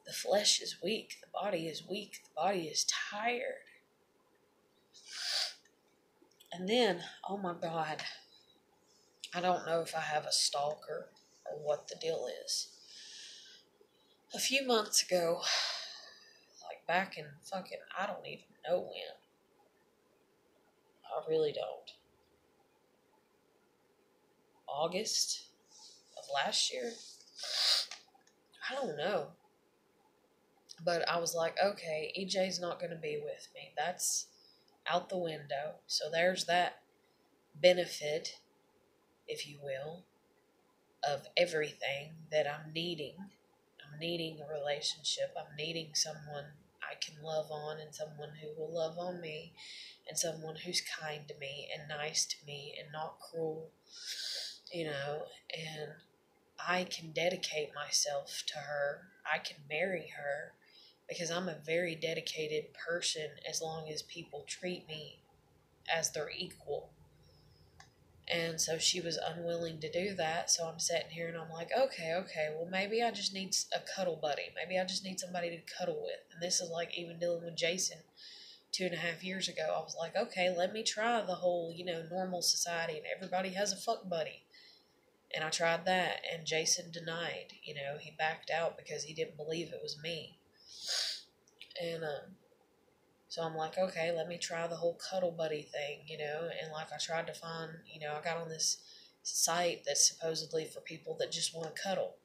the flesh is weak. The body is weak. The body is tired. And then, oh my God, I don't know if I have a stalker or what the deal is. A few months ago, like back in fucking, I don't even know when. I really don't. August of last year? I don't know. But I was like, okay, EJ's not going to be with me. That's out the window. So there's that benefit, if you will, of everything that I'm needing. I'm needing a relationship. I'm needing someone I can love on, and someone who will love on me, and someone who's kind to me and nice to me and not cruel, and I can dedicate myself to her. I can marry her because I'm a very dedicated person as long as people treat me as their equal. And so she was unwilling to do that. So I'm sitting here and I'm like, okay, well, maybe I just need a cuddle buddy. Maybe I just need somebody to cuddle with. And this is like even dealing with Jason 2.5 years ago. I was like, okay, let me try the whole, normal society and everybody has a fuck buddy. And I tried that, and Jason denied. He backed out because he didn't believe it was me. And so I'm like, okay, let me try the whole cuddle buddy thing, and like I tried to find, I got on this site that's supposedly for people that just want to cuddle.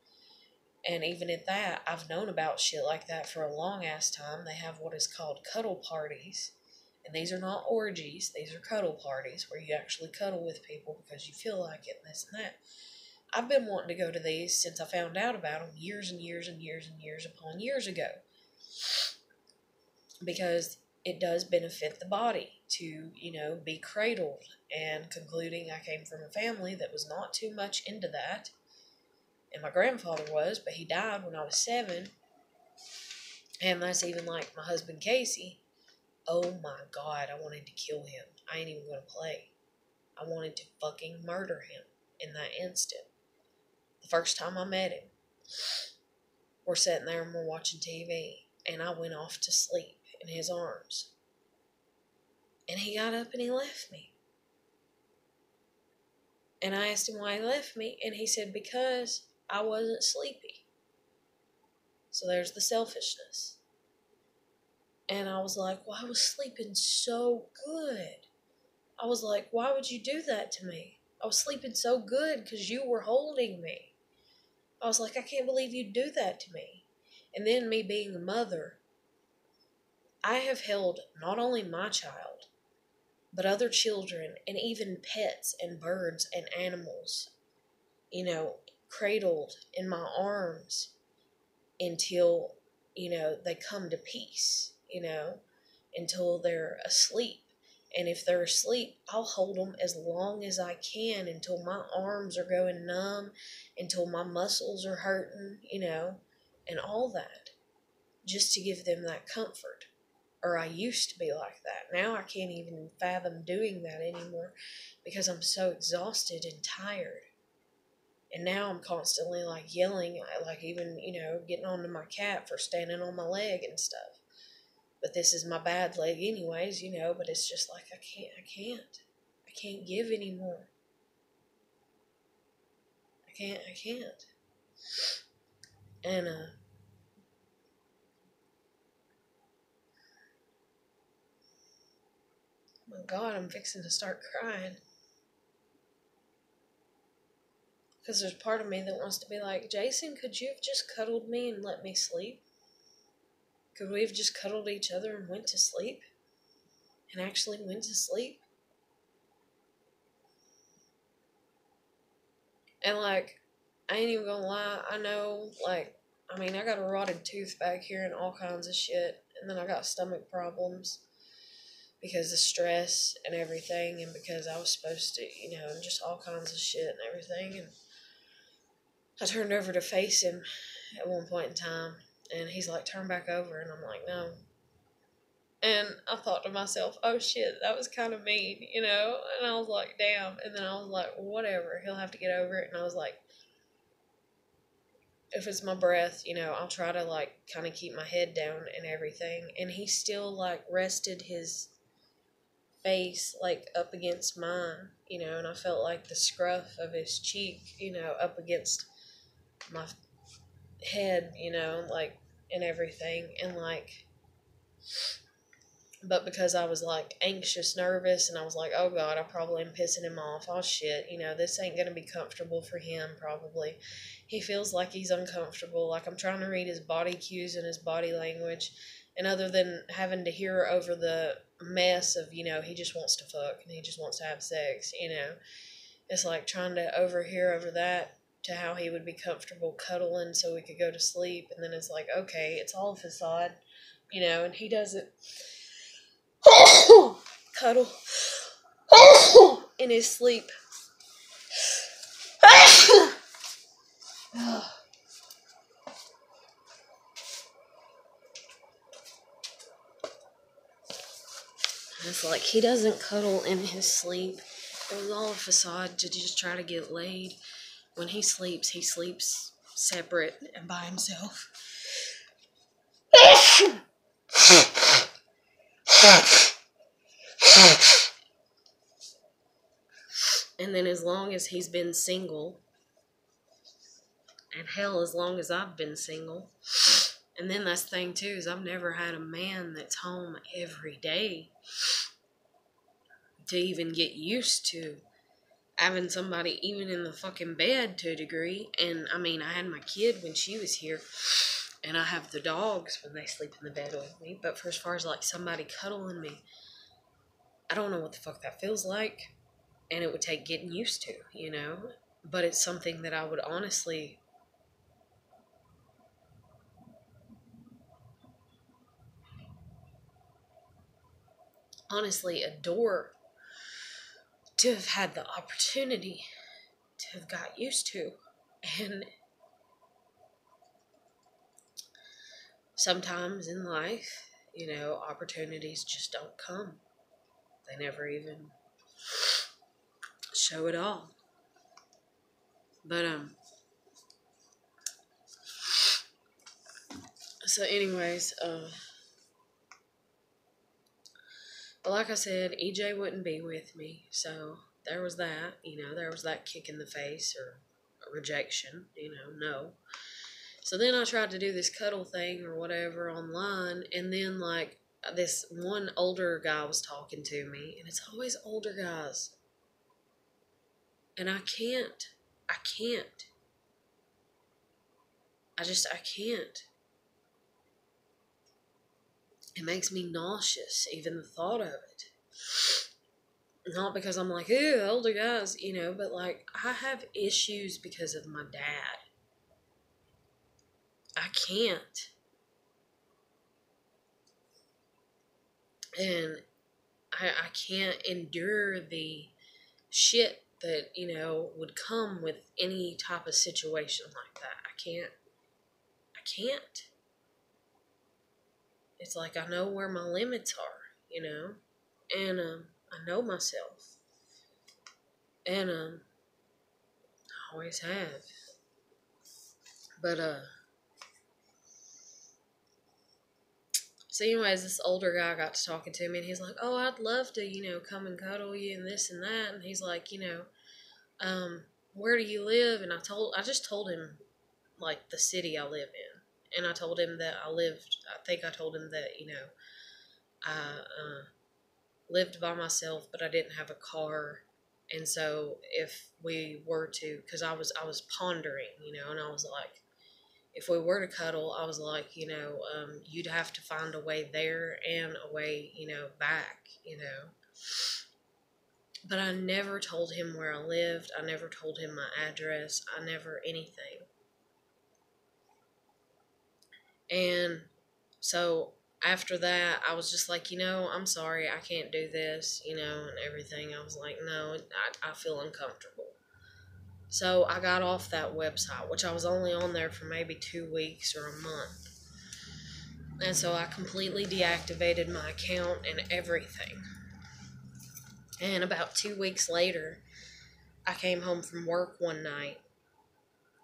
And even at that, I've known about shit like that for a long ass time. They have what is called cuddle parties. And these are not orgies, these are cuddle parties where you actually cuddle with people because you feel like it and this and that. I've been wanting to go to these since I found out about them years and years and years and years upon years ago. Because it does benefit the body to, be cradled. And concluding I came from a family that was not too much into that. And my grandfather was, but he died when I was 7. And that's even like my husband Casey. Oh my God, I wanted to kill him. I ain't even going to play. I wanted to fucking murder him in that instant. The first time I met him, we're sitting there and we're watching TV. And I went off to sleep in his arms. And he got up and he left me. And I asked him why he left me. And he said, because I wasn't sleepy. So there's the selfishness. And I was like, well, I was sleeping so good. I was like, why would you do that to me? I was sleeping so good because you were holding me. I was like, I can't believe you'd do that to me. And then me being a mother, I have held not only my child, but other children and even pets and birds and animals, cradled in my arms until, they come to peace, until they're asleep. And if they're asleep, I'll hold them as long as I can until my arms are going numb, until my muscles are hurting, and all that, just to give them that comfort. Or I used to be like that. Now I can't even fathom doing that anymore because I'm so exhausted and tired. And now I'm constantly like yelling, like even, getting onto my cat for standing on my leg and stuff. But this is my bad leg anyways, but it's just like I can't give anymore. I can't. And my God, I'm fixing to start crying. Because there's part of me that wants to be like, Jason, could you have just cuddled me and let me sleep? Could we have just cuddled each other and went to sleep? And actually went to sleep? And like, I ain't even gonna lie, I know, like, I got a rotted tooth back here and all kinds of shit. And then I got stomach problems because of stress and everything. And because I was supposed to, just all kinds of shit and everything. And I turned over to face him at one point in time. And he's like, turn back over. And I'm like, no. And I thought to myself, oh shit, that was kind of mean, And I was like, damn. And then I was like, well, whatever. He'll have to get over it. And I was like, if it's my breath, I'll try to like kind of keep my head down and everything. And he still like rested his face, like, up against mine, you know, and I felt like the scruff of his cheek, you know, up against my head, you know, like, and everything, and, like, but because I was, like, anxious, nervous, and I was like, oh, God, I probably am pissing him off. Oh, shit, you know, this ain't gonna be comfortable for him, probably. He feels like he's uncomfortable. Like, I'm trying to read his body cues and his body language. And other than having to hear over the mess of, you know, he just wants to fuck and he just wants to have sex, you know, it's like trying to overhear over that to how he would be comfortable cuddling so we could go to sleep. And then it's like, okay, it's all a facade, you know, and he doesn't cuddle in his sleep. It's like he doesn't cuddle in his sleep. It was all a facade to just try to get laid. When he sleeps separate and by himself. And then as long as he's been single, and hell, as long as I've been single, and then that's the thing too, is I've never had a man that's home every day to even get used to having somebody even in the fucking bed to a degree. And I mean, I had my kid when she was here, and I have the dogs when they sleep in the bed with me, but for as far as like somebody cuddling me, I don't know what the fuck that feels like, and it would take getting used to, you know, but it's something that I would honestly adore to have had the opportunity to have got used to. And sometimes in life, you know, opportunities just don't come. They never even show at all. But so anyways, but like I said, EJ wouldn't be with me, so there was that, you know, there was that kick in the face or rejection, you know, no. So then I tried to do this cuddle thing or whatever online, and then like this one older guy was talking to me, and it's always older guys. And I can't. I can't. I can't. It makes me nauseous, even the thought of it. Not because I'm like, ew, older guys, you know, but like, I have issues because of my dad. I can't. And I can't endure the shit that, you know, would come with any type of situation like that. I can't. It's like I know where my limits are, you know, and I know myself, and I always have. But so anyways, this older guy got to talking to me, and he's like, "Oh, I'd love to, you know, come and cuddle you and this and that." And he's like, you know, where do you live? And I just told him like the city I live in, and I told him that I told him that, you know, I lived by myself, but I didn't have a car. And so if we were to, because I was pondering, you know, and I was like, if we were to cuddle, I was like, you know, you'd have to find a way there and a way, you know, back, you know. But I never told him where I lived. I never told him my address. I never anything. And so after that, I was just like, you know, I'm sorry, I can't do this, you know, and everything. I was like, no, I feel uncomfortable. So I got off that website, which I was only on there for maybe 2 weeks or a month. And so I completely deactivated my account and everything. And about 2 weeks later, I came home from work one night,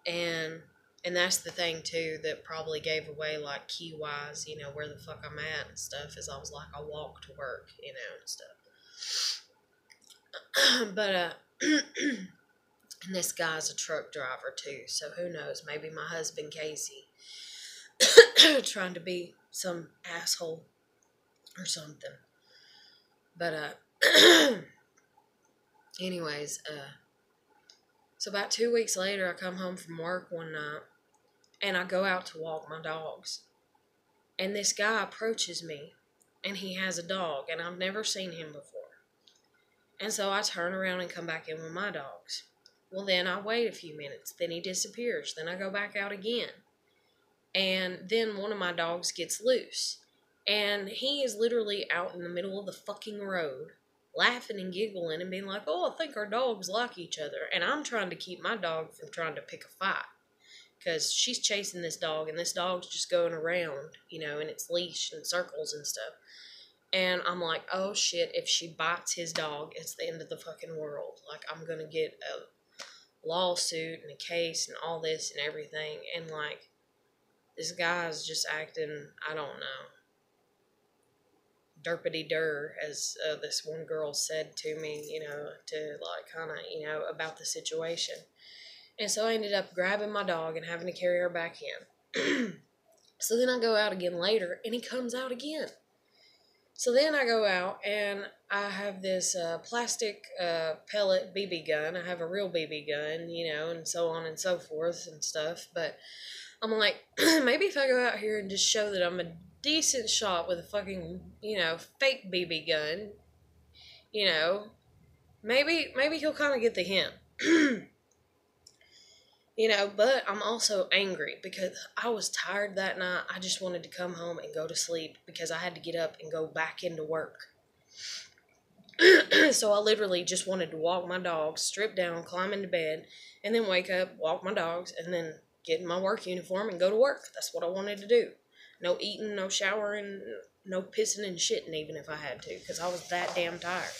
and that's the thing too that probably gave away like key wise, you know, where the fuck I'm at and stuff, is I was like, I walk to work, you know, and stuff. But, and this guy's a truck driver too, so who knows? Maybe my husband Casey trying to be some asshole or something. But, anyways, so about 2 weeks later, I come home from work one night, and I go out to walk my dogs. And this guy approaches me, and he has a dog, and I've never seen him before. And so I turn around and come back in with my dogs. Well, then I wait a few minutes. Then he disappears. Then I go back out again. And then one of my dogs gets loose. And he is literally out in the middle of the fucking road, laughing and giggling and being like, oh, I think our dogs like each other. And I'm trying to keep my dog from trying to pick a fight. Because she's chasing this dog, and this dog's just going around, you know, in its leash and circles and stuff. And I'm like, oh shit, if she bites his dog, it's the end of the fucking world. Like, I'm gonna get a lawsuit and a case and all this and everything. And like, this guy's just acting, I don't know, derpity-dur, as this one girl said to me, you know, to like kind of, you know, about the situation. And so I ended up grabbing my dog and having to carry her back in. So then I go out again later, and he comes out again. So then I go out, and I have this plastic pellet BB gun. I have a real BB gun, you know, and so on and so forth and stuff. But I'm like, maybe if I go out here and just show that I'm a decent shot with a fucking, you know, fake BB gun, you know, maybe he'll kind of get the hint. You know, but I'm also angry because I was tired that night. I just wanted to come home and go to sleep because I had to get up and go back into work. So I literally just wanted to walk my dogs, strip down, climb into bed, and then wake up, walk my dogs, and then get in my work uniform and go to work. That's what I wanted to do. No eating, no showering, no pissing and shitting even if I had to, because I was that damn tired.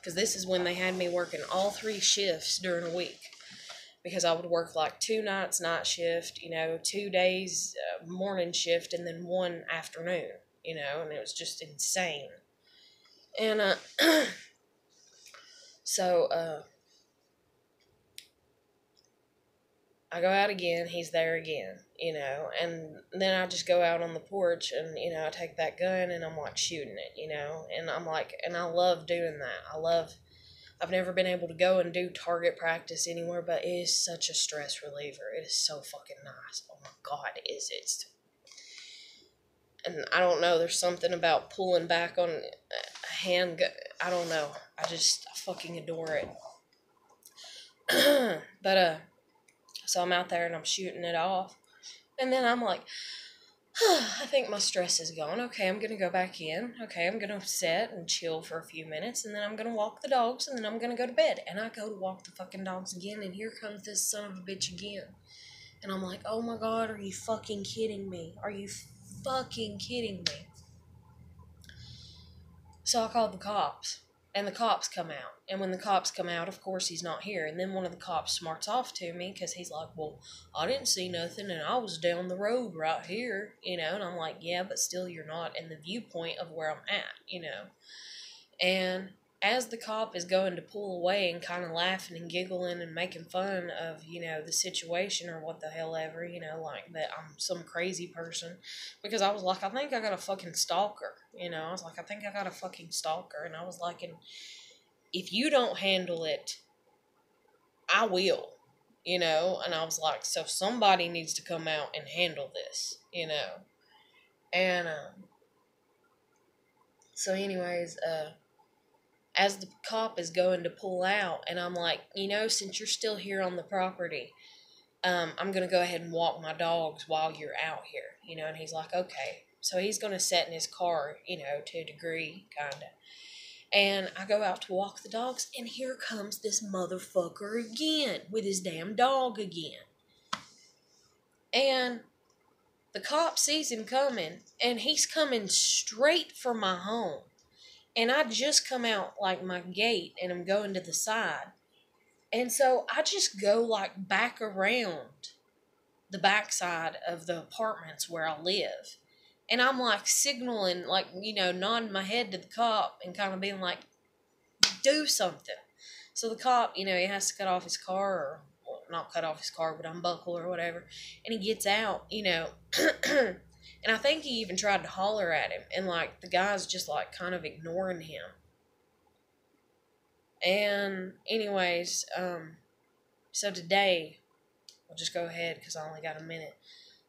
Because this is when they had me working all 3 shifts during a week. Because I would work like 2 nights night shift, you know, 2 days morning shift, and then 1 afternoon, you know, and it was just insane. And so I go out again, he's there again, you know, and then I just go out on the porch and, you know, I take that gun and I'm like shooting it, you know, and I'm like, and I love doing that. I've never been able to go and do target practice anywhere, but it is such a stress reliever. It is so fucking nice. Oh my God, is it? And I don't know, there's something about pulling back on a handgun. I don't know. I fucking adore it. But, so I'm out there and I'm shooting it off. And then I'm like, I think my stress is gone. Okay, I'm going to go back in. Okay, I'm going to sit and chill for a few minutes. And then I'm going to walk the dogs. And then I'm going to go to bed. And I go to walk the fucking dogs again. And here comes this son of a bitch again. And I'm like, oh my God, are you fucking kidding me? Are you fucking kidding me? So I called the cops. And the cops come out. And when the cops come out, of course, he's not here. And then one of the cops smarts off to me because he's like, well, I didn't see nothing and I was down the road right here, you know. And I'm like, yeah, but still you're not in the viewpoint of where I'm at, you know. And as the cop is going to pull away and kind of laughing and giggling and making fun of, you know, the situation or what the hell ever, you know, like that I'm some crazy person. Because I was like, I think I got a fucking stalker, you know. I was like, I think I got a fucking stalker. And I was like, if you don't handle it, I will, you know. And I was like, so somebody needs to come out and handle this, you know. And, so anyways, as the cop is going to pull out, and I'm like, you know, since you're still here on the property, I'm going to go ahead and walk my dogs while you're out here, you know. And he's like, okay. So he's going to sit in his car, you know, to a degree, kind of. And I go out to walk the dogs, and here comes this motherfucker again with his damn dog again. And the cop sees him coming, and he's coming straight for my home. And I just come out, like, my gate, and I'm going to the side. And so I just go, like, back around the backside of the apartments where I live. And I'm, like, signaling, like, you know, nodding my head to the cop and kind of being like, do something. So the cop, he has to cut off his car, or well, not cut off his car, but unbuckle or whatever. And he gets out, and I think he even tried to holler at him. And, like, the guy's just, like, kind of ignoring him. And, anyways, so today, I'll just go ahead because I only got a minute.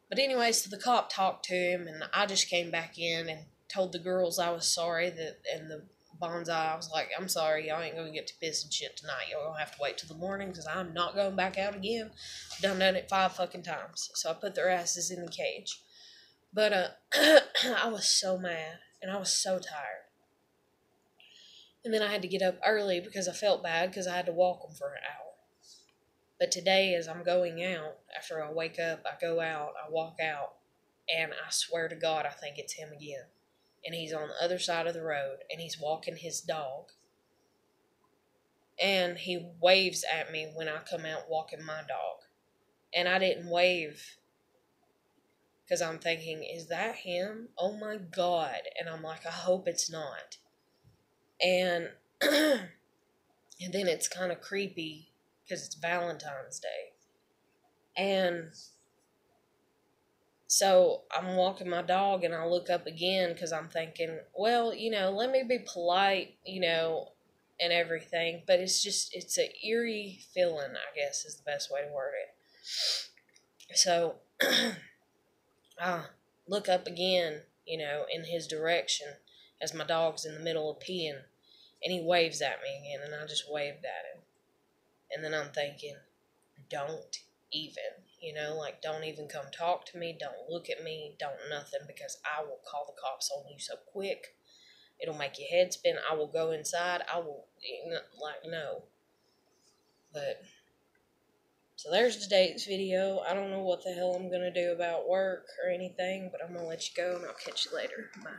But anyways, so the cop talked to him, and I just came back in and told the girls I was sorry, and the bonsai, I was like, I'm sorry, y'all ain't going to get to piss and shit tonight. Y'all going to have to wait till the morning because I'm not going back out again. I've done it 5 fucking times. So I put their asses in the cage. But I was so mad, and I was so tired. And then I had to get up early because I felt bad because I had to walk them for an hour. But today, as I'm going out, after I wake up, I go out, I walk out, and I swear to God, I think it's him again. And he's on the other side of the road, and he's walking his dog. And he waves at me when I come out walking my dog. And I didn't wave because I'm thinking, is that him? Oh my God. And I'm like, I hope it's not. And, and then it's kind of creepy because it's Valentine's Day. And so I'm walking my dog and I look up again because I'm thinking, well, let me be polite, and everything. But it's an eerie feeling, I guess is the best way to word it. So I look up again, in his direction as my dog's in the middle of peeing. And he waves at me again, and I just waved at him. And then I'm thinking, don't even, don't even come talk to me, don't look at me, don't nothing, because I will call the cops on you so quick. It'll make your head spin. I will go inside. I will, no. But, so there's today's video. I don't know what the hell I'm going to do about work or anything, but I'm going to let you go, and I'll catch you later. Bye.